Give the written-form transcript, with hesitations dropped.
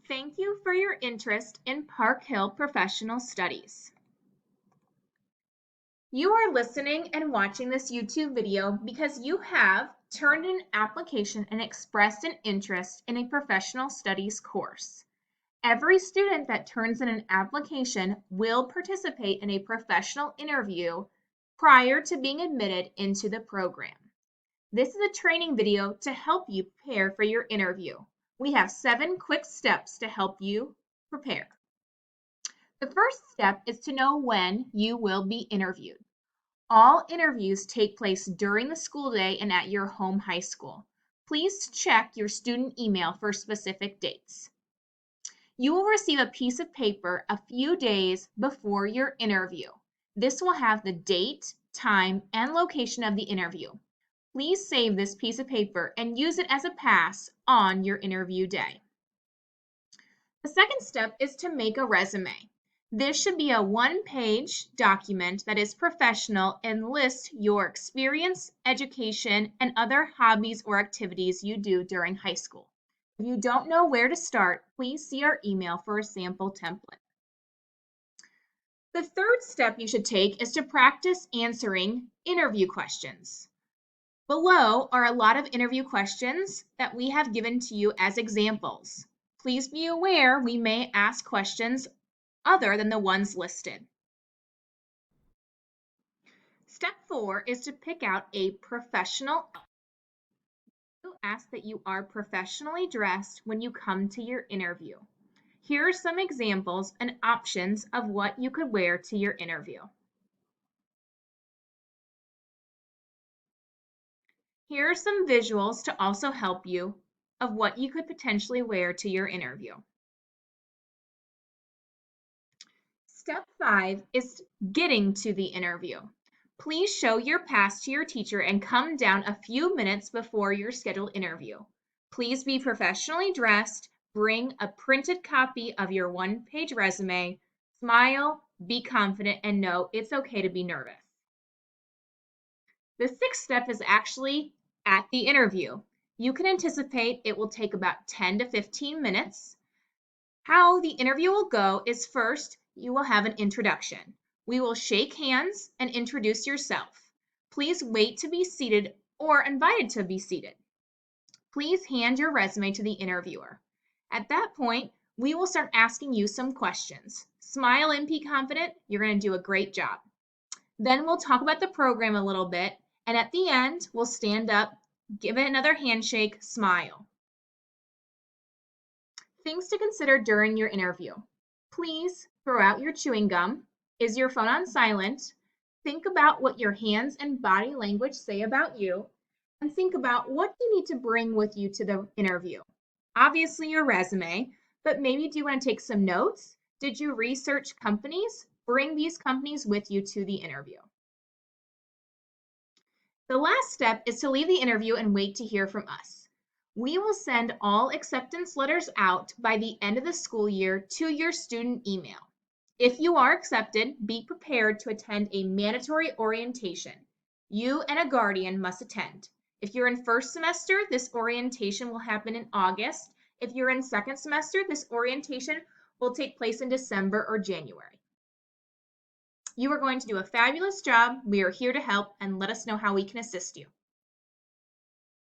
Thank you for your interest in Park Hill Professional Studies. You are listening and watching this YouTube video because you have turned in an application and expressed an interest in a professional studies course. Every student that turns in an application will participate in a professional interview prior to being admitted into the program. This is a training video to help you prepare for your interview. We have 7 quick steps to help you prepare. The first step is to know when you will be interviewed. All interviews take place during the school day and at your home high school. Please check your student email for specific dates. You will receive a piece of paper a few days before your interview. This will have the date, time, and location of the interview. Please save this piece of paper and use it as a pass on your interview day. The second step is to make a resume. This should be a one-page document that is professional and lists your experience, education, and other hobbies or activities you do during high school. If you don't know where to start, please see our email for a sample template. The third step you should take is to practice answering interview questions. Below are a lot of interview questions that we have given to you as examples. Please be aware we may ask questions other than the ones listed. Step 4 is to pick out a professional outfit. We ask that you are professionally dressed when you come to your interview. Here are some examples and options of what you could wear to your interview. Here are some visuals to also help you of what you could potentially wear to your interview. Step 5 is getting to the interview. Please show your pass to your teacher and come down a few minutes before your scheduled interview. Please be professionally dressed, bring a printed copy of your one-page resume, smile, be confident, and know it's okay to be nervous. The 6th step is actually at the interview. You can anticipate it will take about 10 to 15 minutes. How the interview will go is first, you will have an introduction. We will shake hands and introduce yourself. Please wait to be seated or invited to be seated. Please hand your resume to the interviewer. At that point, we will start asking you some questions. Smile and be confident. You're going to do a great job. Then we'll talk about the program a little bit, and at the end, we'll stand up, give it another handshake, smile. Things to consider during your interview. Please throw out your chewing gum. Is your phone on silent? Think about what your hands and body language say about you, and think about what you need to bring with you to the interview. Obviously your resume, but maybe do you want to take some notes? Did you research companies? Bring these companies with you to the interview. The last step is to leave the interview and wait to hear from us. We will send all acceptance letters out by the end of the school year to your student email. If you are accepted, be prepared to attend a mandatory orientation. You and a guardian must attend. If you're in first semester, this orientation will happen in August. If you're in second semester, this orientation will take place in December or January. You are going to do a fabulous job. We are here to help, and let us know how we can assist you.